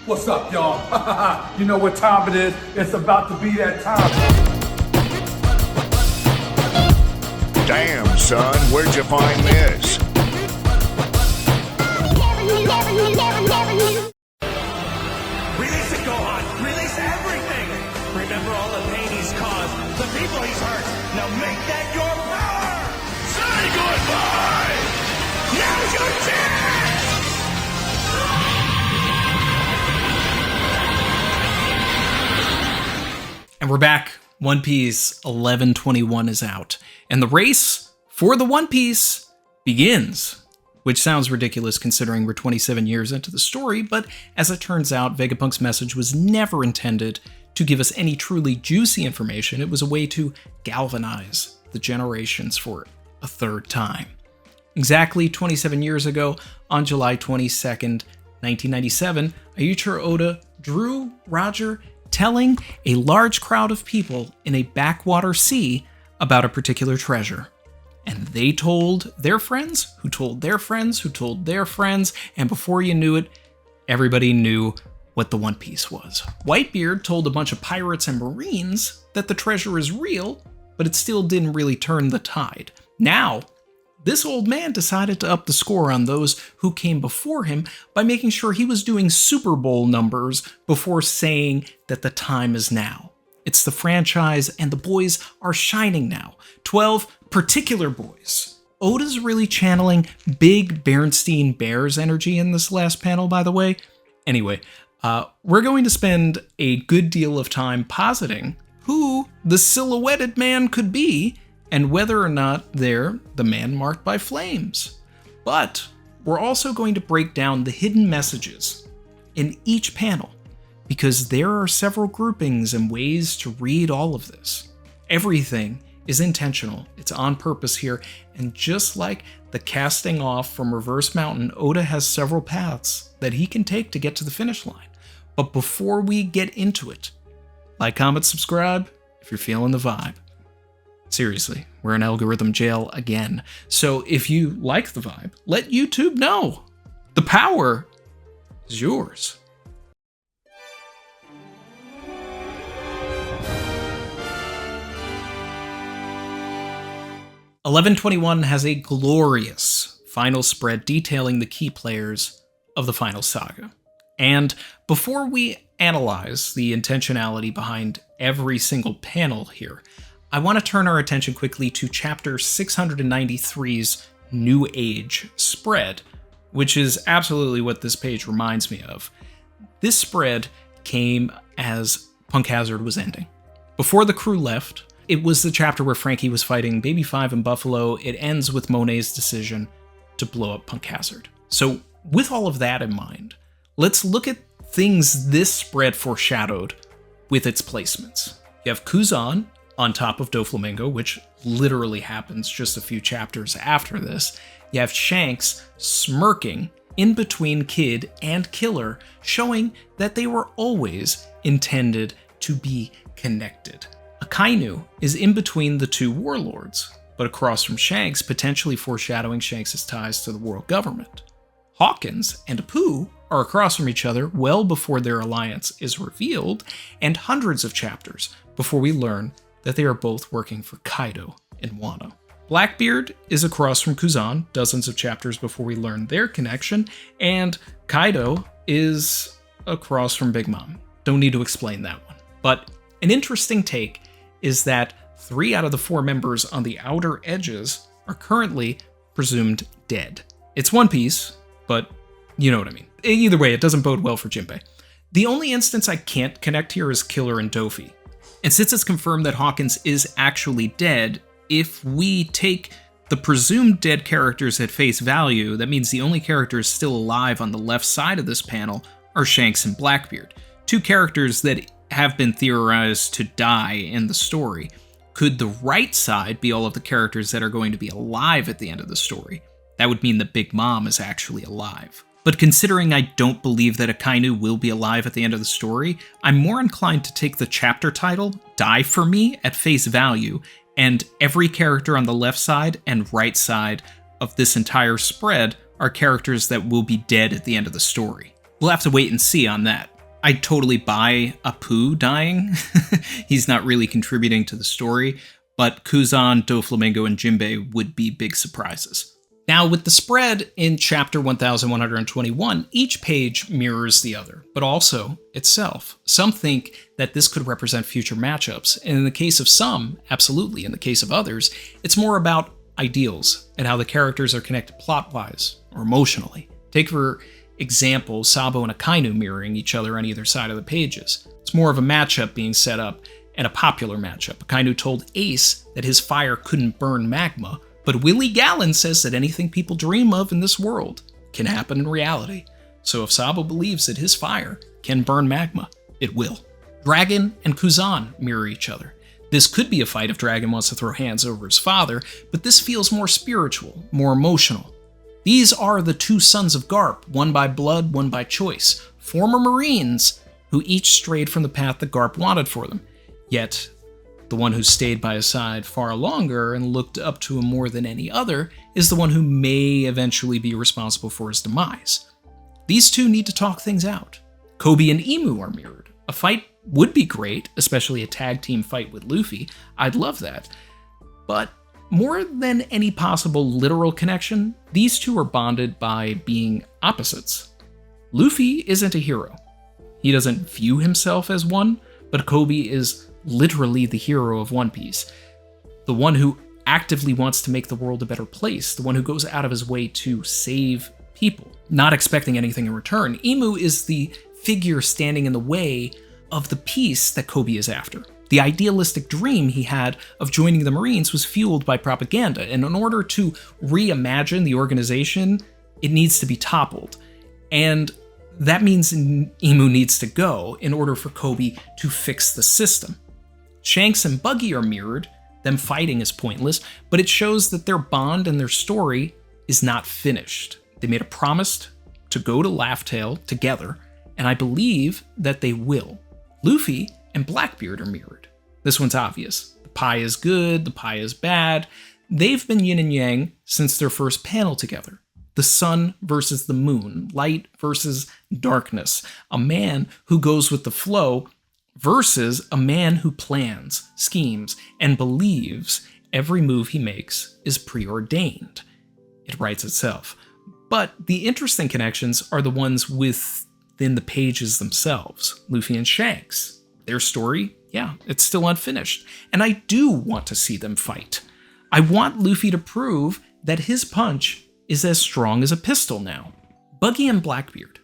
What's up, y'all? You know what time it is? It's about to be that time. Damn, son, where'd you find this? Release it, Gohan! Release everything! Remember all the pain he's caused, the people he's hurt. Now make that your power! Say goodbye! Now's your chance! And we're back. One Piece 1121 is out. And the race for the One Piece begins. Which sounds ridiculous considering we're 27 years into the story, but as it turns out, Vegapunk's message was never intended to give us any truly juicy information. It was a way to galvanize the generations for a third time. Exactly 27 years ago, on July 22nd, 1997, Eiichiro Oda drew Roger telling a large crowd of people in a backwater sea about a particular treasure. And they told their friends, who told their friends, who told their friends, and before you knew it, everybody knew what the One Piece was. Whitebeard told a bunch of pirates and marines that the treasure is real, but it still didn't really turn the tide. Now, this old man decided to up the score on those who came before him by making sure he was doing Super Bowl numbers before saying that the time is now. It's the franchise, and the boys are shining now. 12 particular boys. Oda's really channeling big Bernstein Bears energy in this last panel, by the way. Anyway, we're going to spend a good deal of time positing who the silhouetted man could be and whether or not they're the man marked by flames. But we're also going to break down the hidden messages in each panel, because there are several groupings and ways to read all of this. Everything is intentional, it's on purpose here, and just like the casting off from Reverse Mountain, Oda has several paths that he can take to get to the finish line. But before we get into it, like, comment, subscribe if you're feeling the vibe. Seriously, we're in algorithm jail again. So if you like the vibe, let YouTube know. The power is yours. 1121 has a glorious final spread detailing the key players of the final saga. And before we analyze the intentionality behind every single panel here, I want to turn our attention quickly to chapter 693's New Age spread, which is absolutely what this page reminds me of. This spread came as Punk Hazard was ending. Before the crew left, it was the chapter where Frankie was fighting Baby 5 and Buffalo. It ends with Monet's decision to blow up Punk Hazard. So with all of that in mind, let's look at things this spread foreshadowed with its placements. You have Kuzan on top of Doflamingo, which literally happens just a few chapters after this. You have Shanks smirking in between Kid and Killer, showing that they were always intended to be connected. Akainu is in between the two warlords, but across from Shanks, potentially foreshadowing Shanks' ties to the world government. Hawkins and Apu are across from each other well before their alliance is revealed, and hundreds of chapters before we learn that they are both working for Kaido and Wano. Blackbeard is across from Kuzan, dozens of chapters before we learn their connection, and Kaido is across from Big Mom. Don't need to explain that one. But an interesting take is that 3 out of the 4 members on the outer edges are currently presumed dead. It's One Piece, but you know what I mean. Either way, it doesn't bode well for Jinbei. The only instance I can't connect here is Killer and Dofi. And since it's confirmed that Hawkins is actually dead, if we take the presumed dead characters at face value, that means the only characters still alive on the left side of this panel are Shanks and Blackbeard, 2 characters that have been theorized to die in the story. Could the right side be all of the characters that are going to be alive at the end of the story? That would mean that Big Mom is actually alive. But considering I don't believe that Akainu will be alive at the end of the story, I'm more inclined to take the chapter title, Die For Me, at face value, and every character on the left side and right side of this entire spread are characters that will be dead at the end of the story. We'll have to wait and see on that. I totally buy Apu dying. He's not really contributing to the story, but Kuzan, Doflamingo, and Jinbei would be big surprises. Now, with the spread in chapter 1121, each page mirrors the other, but also itself. Some think that this could represent future matchups, and in the case of some, absolutely. In the case of others, it's more about ideals and how the characters are connected plot-wise or emotionally. Take, for example, Sabo and Akainu mirroring each other on either side of the pages. It's more of a matchup being set up, and a popular matchup. Akainu told Ace that his fire couldn't burn magma, but Willie Gallen says that anything people dream of in this world can happen in reality. So if Sabo believes that his fire can burn magma, it will. Dragon and Kuzan mirror each other. This could be a fight if Dragon wants to throw hands over his father, but this feels more spiritual, more emotional. These are the two sons of Garp, one by blood, one by choice, former Marines who each strayed from the path that Garp wanted for them. Yet, the one who stayed by his side far longer and looked up to him more than any other is the one who may eventually be responsible for his demise. These two need to talk things out. Kobe and Emu are mirrored. A fight would be great, especially a tag team fight with Luffy. I'd love that. But more than any possible literal connection, these two are bonded by being opposites. Luffy isn't a hero. He doesn't view himself as one, but Kobe is literally the hero of One Piece. The one who actively wants to make the world a better place, the one who goes out of his way to save people, not expecting anything in return. Emu is the figure standing in the way of the peace that Kobe is after. The idealistic dream he had of joining the Marines was fueled by propaganda, and in order to reimagine the organization, it needs to be toppled. And that means Emu needs to go in order for Kobe to fix the system. Shanks and Buggy are mirrored. Them fighting is pointless, but it shows that their bond and their story is not finished. They made a promise to go to Laugh Tale together, and I believe that they will. Luffy and Blackbeard are mirrored. This one's obvious. The pie is good, the pie is bad. They've been yin and yang since their first panel together. The sun versus the moon, light versus darkness, a man who goes with the flow versus a man who plans, schemes, and believes every move he makes is preordained. It writes itself. But the interesting connections are the ones within the pages themselves. Luffy and Shanks. Their story, yeah, it's still unfinished. And I do want to see them fight. I want Luffy to prove that his punch is as strong as a pistol now. Buggy and Blackbeard.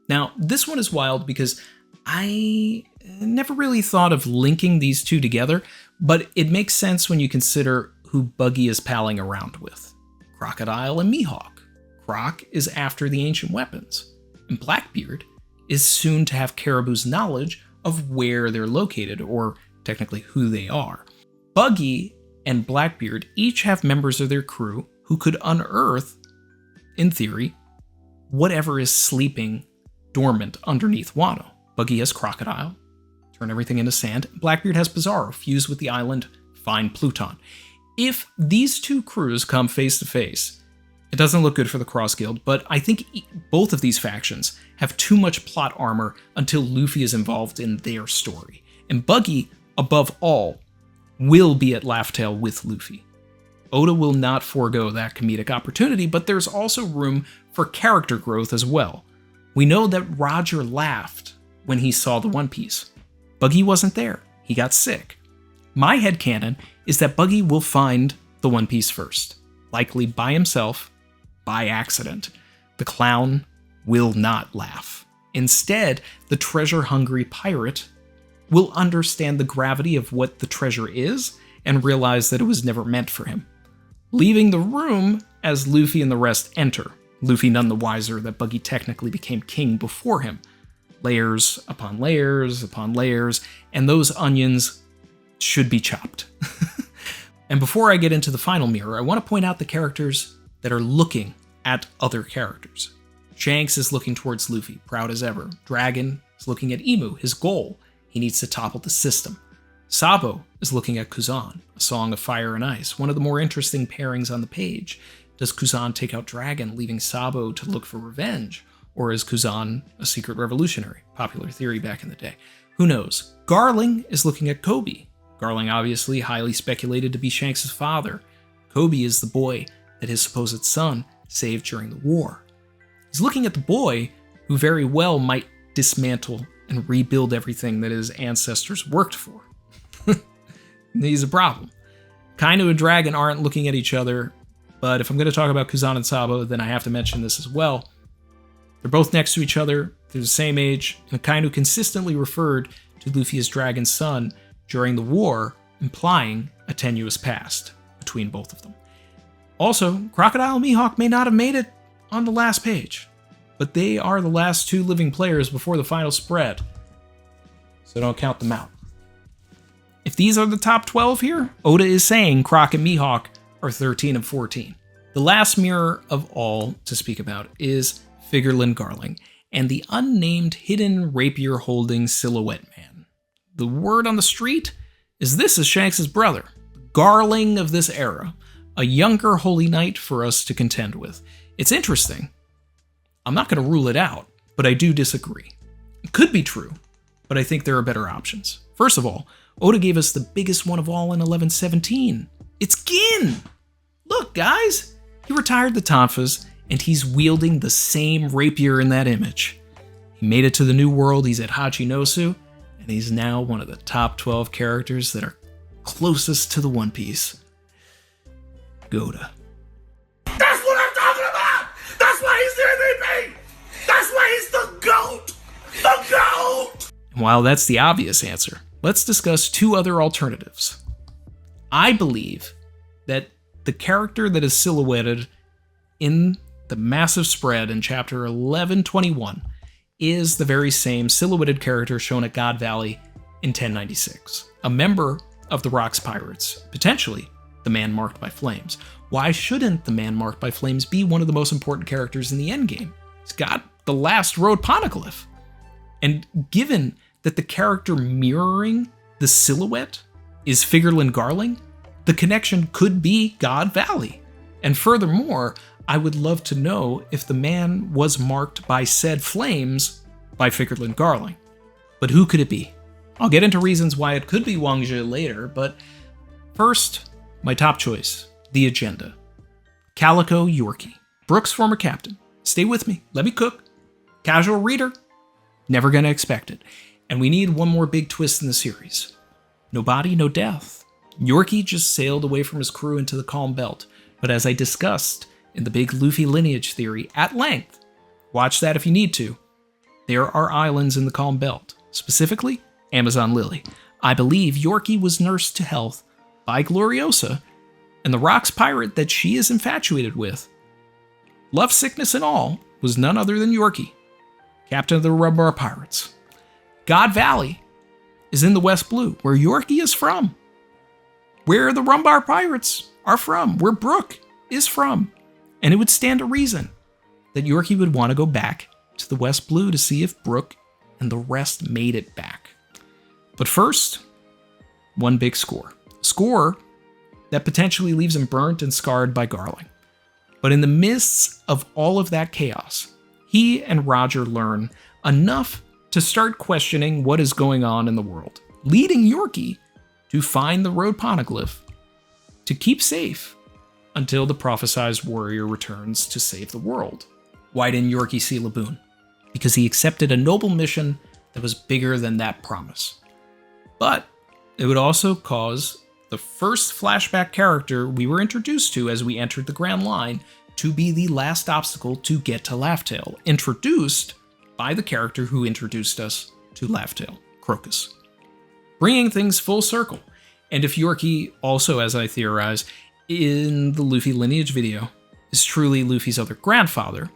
Now, this one is wild because I never really thought of linking these two together, but it makes sense when you consider who Buggy is palling around with. Crocodile and Mihawk. Croc is after the ancient weapons, and Blackbeard is soon to have Caribou's knowledge of where they're located, or technically who they are. Buggy and Blackbeard each have members of their crew who could unearth, in theory, whatever is sleeping dormant underneath Wano. Buggy has Crocodile, turn everything into sand. Blackbeard has Pizarro, fuse with the island, find Pluton. If these two crews come face to face, it doesn't look good for the Cross Guild, but I think both of these factions have too much plot armor until Luffy is involved in their story. And Buggy, above all, will be at Laugh Tale with Luffy. Oda will not forego that comedic opportunity, but there's also room for character growth as well. We know that Roger laughed when he saw the One Piece. Buggy wasn't there. He got sick. My headcanon is that Buggy will find the One Piece first, likely by himself, by accident. The clown will not laugh. Instead, the treasure-hungry pirate will understand the gravity of what the treasure is and realize that it was never meant for him, leaving the room as Luffy and the rest enter. Luffy none the wiser that Buggy technically became king before him. Layers upon layers upon layers, and those onions should be chopped. And before I get into the final mirror, I want to point out the characters that are looking at other characters. Shanks is looking towards Luffy, proud as ever. Dragon is looking at Emu, his goal. He needs to topple the system. Sabo is looking at Kuzan, a song of fire and ice, one of the more interesting pairings on the page. Does Kuzan take out Dragon, leaving Sabo to look for revenge? Or is Kuzan a secret revolutionary? Popular theory back in the day. Who knows? Garling is looking at Kobe. Garling obviously highly speculated to be Shanks' father. Kobe is the boy that his supposed son saved during the war. He's looking at the boy who very well might dismantle and rebuild everything that his ancestors worked for. He's a problem. Kainu and Dragon aren't looking at each other, but if I'm going to talk about Kuzan and Sabo, then I have to mention this as well. They're both next to each other, they're the same age, and Kainu consistently referred to Luffy as Dragon's son during the war, implying a tenuous past between both of them. Also, Crocodile and Mihawk may not have made it on the last page, but they are the last two living players before the final spread, so don't count them out. If these are the top 12 here, Oda is saying Croc and Mihawk are 13 and 14. The last mirror of all to speak about is Figurlin Garling and the unnamed hidden rapier-holding silhouette man. The word on the street is this is Shanks' brother, Garling of this era, a younger holy knight for us to contend with. It's interesting. I'm not going to rule it out, but I do disagree. It could be true, but I think there are better options. First of all, Oda gave us the biggest one of all in 1117. It's Gin! Look, guys! He retired the tonfas, and he's wielding the same rapier in that image. He made it to the New World, he's at Hachinosu, and he's now one of the top 12 characters that are closest to the One Piece. Goda. That's what I'm talking about! That's why he's the MVP! That's why he's the GOAT! The GOAT! And while that's the obvious answer, let's discuss two other alternatives. I believe that the character that is silhouetted in the massive spread in chapter 1121 is the very same silhouetted character shown at God Valley in 1096, a member of the Rocks Pirates, potentially the man marked by flames. Why shouldn't the man marked by flames be one of the most important characters in the endgame? He's got the last road poneglyph. And given that the character mirroring the silhouette is Figurlin Garling, the connection could be God Valley. And furthermore, I would love to know if the man was marked by said flames by Figurlin Garling. But who could it be? I'll get into reasons why it could be Wang Zhe later, but first, my top choice, the agenda. Calico Yorkie, Brooks' former captain. Stay with me, let me cook. Casual reader, never gonna expect it. And we need one more big twist in the series. No body, no death. Yorkie just sailed away from his crew into the Calm Belt, but as I discussed in the big Luffy lineage theory at length, watch that if you need to, there are islands in the Calm Belt, specifically Amazon Lily. I believe Yorkie was nursed to health by Gloriosa, and the Rocks pirate that she is infatuated with, love sickness and all, was none other than Yorkie, captain of the Rumbar Pirates. God Valley is in the West Blue, where Yorkie is from, where the Rumbar Pirates are from, where Brook is from. And it would stand to reason that Yorkie would want to go back to the West Blue to see if Brook and the rest made it back. But first, one big score. Score that potentially leaves him burnt and scarred by Garling. But in the midst of all of that chaos, he and Roger learn enough to start questioning what is going on in the world, leading Yorkie to find the road poneglyph to keep safe until the prophesized warrior returns to save the world. Why didn't Yorkie see Laboon? Because he accepted a noble mission that was bigger than that promise. But it would also cause the first flashback character we were introduced to as we entered the Grand Line to be the last obstacle to get to Laugh-Tale, introduced by the character who introduced us to Laugh-Tale, Crocus. Bringing things full circle. And if Yorkie also, as I theorize, in the Luffy lineage video, is truly Luffy's other grandfather,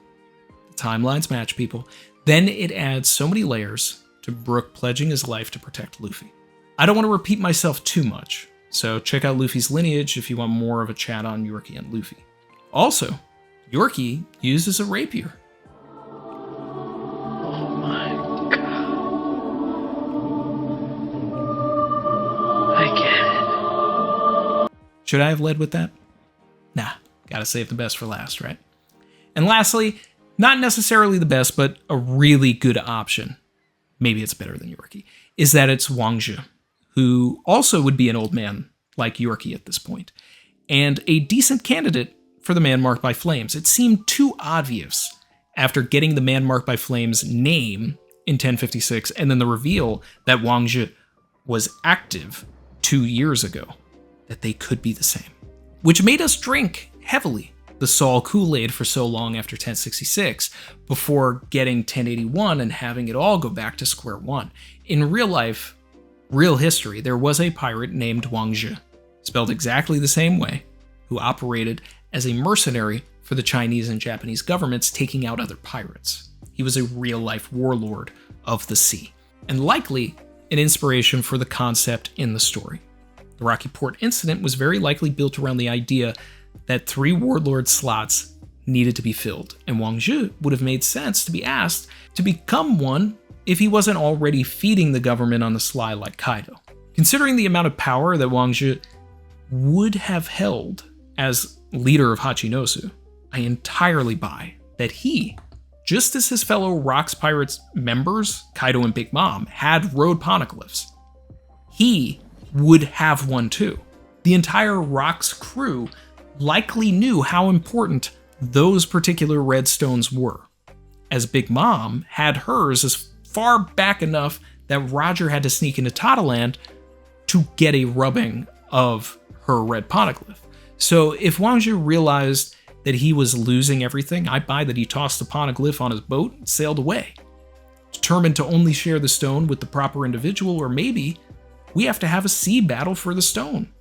the timelines match, people, then it adds so many layers to Brook pledging his life to protect Luffy. I don't want to repeat myself too much, so check out Luffy's lineage if you want more of a chat on Yorkie and Luffy. Also, Yorkie uses a rapier. Oh my god. I get it. Should I have led with that? Nah, gotta save the best for last, right? And lastly, not necessarily the best, but a really good option, maybe it's better than Yorkie, is that it's Wang Zhi, who also would be an old man like Yorkie at this point, and a decent candidate for the man marked by flames. It seemed too obvious after getting the man marked by flames name in 1056 and then the reveal that Wang Zhi was active 2 years ago, that they could be the same. Which made us drink heavily the Saul Kool-Aid for so long after 1066 before getting 1081 and having it all go back to square one. In real life, real history, there was a pirate named Wang Zhi, spelled exactly the same way, who operated as a mercenary for the Chinese and Japanese governments, taking out other pirates. He was a real-life warlord of the sea, and likely an inspiration for the concept in the story. The Rocky Port incident was very likely built around the idea that 3 warlord slots needed to be filled, and Wang Zhi would have made sense to be asked to become one if he wasn't already feeding the government on the sly like Kaido. Considering the amount of power that Wang Zhi would have held as leader of Hachinosu, I entirely buy that he, just as his fellow Rocks Pirates members, Kaido and Big Mom, had road poneglyphs, he would have one too. The entire Rocks crew likely knew how important those particular red stones were, as Big Mom had hers as far back enough that Roger had to sneak into Tataland to get a rubbing of her red poneglyph. So if Wang Zhi realized that he was losing everything, I buy that he tossed the poneglyph on his boat and sailed away, determined to only share the stone with the proper individual, or maybe we have to have a sea battle for the stone.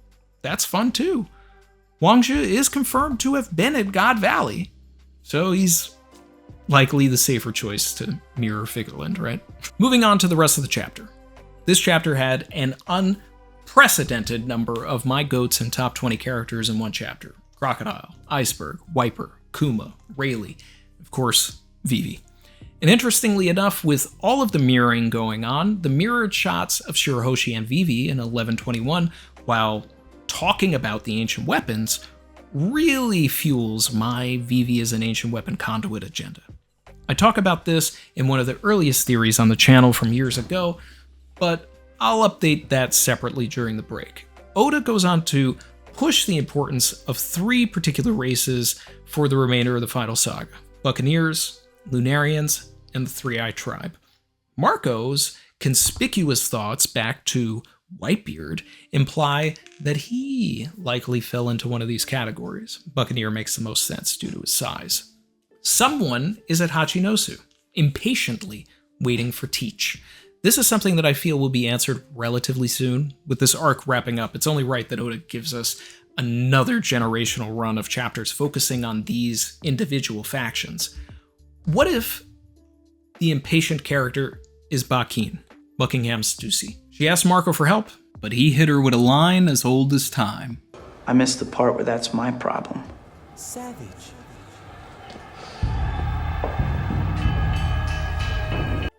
That's fun too. Wang Zhi is confirmed to have been at God Valley, so he's likely the safer choice to mirror Figureland, right? Moving on to the rest of the chapter. This chapter had an unprecedented number of my goats and top 20 characters in one chapter. Crocodile, Iceberg, Wiper, Kuma, Rayleigh, of course, Vivi. And interestingly enough, with all of the mirroring going on, the mirrored shots of Shirahoshi and Vivi in 1121, while talking about the ancient weapons, really fuels my Vivi as an ancient weapon conduit agenda. I talk about this in one of the earliest theories on the channel from years ago, but I'll update that separately during the break. Oda goes on to push the importance of 3 particular races for the remainder of the final saga: Buccaneers, Lunarians, and the Three-Eyed Tribe. Marco's conspicuous thoughts back to Whitebeard imply that he likely fell into one of these categories. Buccaneer makes the most sense due to his size. Someone is at Hachinosu, impatiently waiting for Teach. This is something that I feel will be answered relatively soon. With this arc wrapping up, it's only right that Oda gives us another generational run of chapters focusing on these individual factions. What if the impatient character is Bakin, Buckingham's Stussy? She asked Marco for help, but he hit her with a line as old as time. I missed the part where that's my problem. Savage.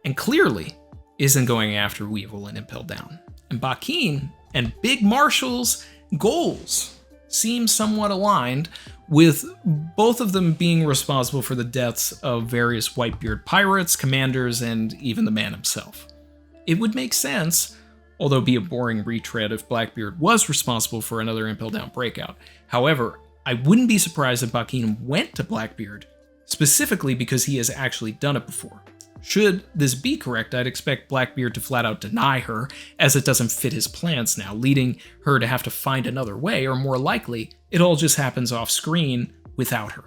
And clearly isn't going after Weevil and Impel Down. And Bakin and Big Marshall's goals seem somewhat aligned, with both of them being responsible for the deaths of various Whitebeard pirates, commanders, and even the man himself. It would make sense, although be a boring retread, if Blackbeard was responsible for another Impel Down breakout. However, I wouldn't be surprised if Bakin went to Blackbeard, specifically because he has actually done it before. Should this be correct, I'd expect Blackbeard to flat out deny her, as it doesn't fit his plans now, leading her to have to find another way, or more likely, it all just happens off screen without her.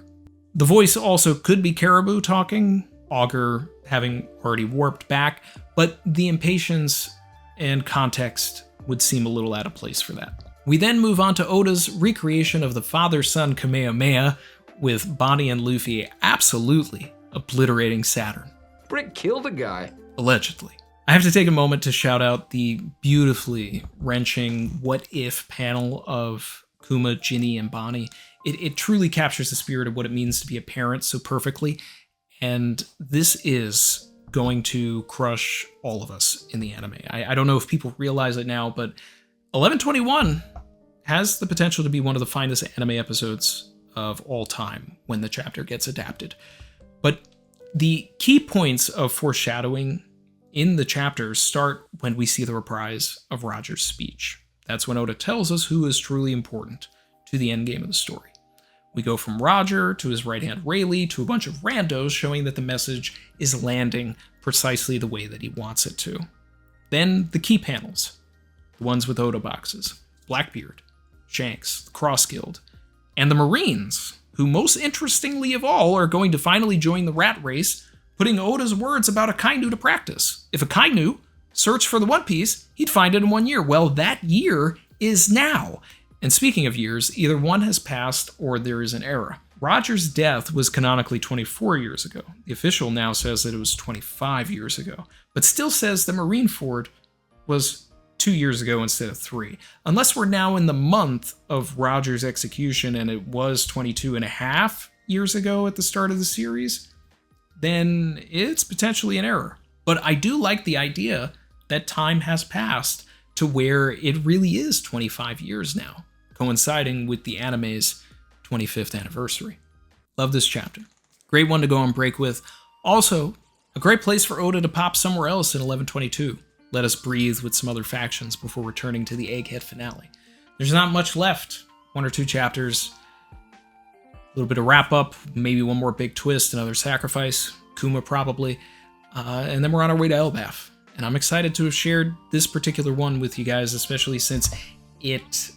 The voice also could be Caribou talking, Augur having already warped back, but the impatience and context would seem a little out of place for that. We then move on to Oda's recreation of the father-son Kamehameha, with Bonnie and Luffy absolutely obliterating Saturn. Brick killed a guy. Allegedly. I have to take a moment to shout out the beautifully wrenching what if panel of Kuma, Ginny, and Bonnie. It truly captures the spirit of what it means to be a parent so perfectly, and this is going to crush all of us in the anime. I don't know if people realize it now, but 1121 has the potential to be one of the finest anime episodes of all time when the chapter gets adapted. But The key points of foreshadowing in the chapters start when we see the reprise of Roger's speech. That's when Oda tells us who is truly important to the endgame of the story. We go from Roger to his right-hand Rayleigh to a bunch of randos showing that the message is landing precisely the way that he wants it to. Then the key panels, the ones with Oda boxes, Blackbeard, Shanks, the Cross Guild, and the Marines, who most interestingly of all are going to finally join the rat race, putting Oda's words about Akainu to practice. If Akainu searched for the One Piece, he'd find it in 1 year. Well, that year is now. And speaking of years, either one has passed or there is an error. Roger's death was canonically 24 years ago. The official now says that it was 25 years ago, but still says that Marineford was 2 years ago instead of 3. Unless we're now in the month of Roger's execution and it was 22 and a half years ago at the start of the series, then it's potentially an error. But I do like the idea that time has passed to where it really is 25 years now, coinciding with the anime's 25th anniversary. Love this chapter. Great one to go on break with. Also, a great place for Oda to pop somewhere else in 1122. Let us breathe with some other factions before returning to the Egghead finale. There's not much left. 1 or 2 chapters. A little bit of wrap up, maybe one more big twist, another sacrifice, Kuma probably. And then we're on our way to Elbaf. And I'm excited to have shared this particular one with you guys, especially since it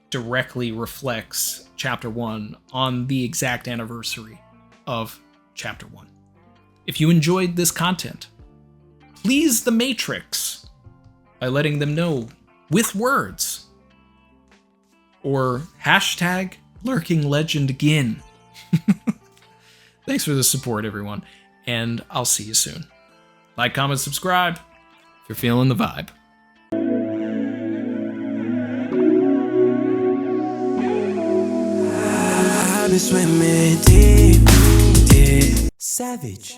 directly reflects Chapter 1 on the exact anniversary of Chapter 1. If you enjoyed this content, please the Matrix by letting them know with words. Or hashtag lurking legend again. Thanks for the support, everyone, and I'll see you soon. Like, comment, subscribe if you're feeling the vibe. I've been swimming deep, deep. Savage.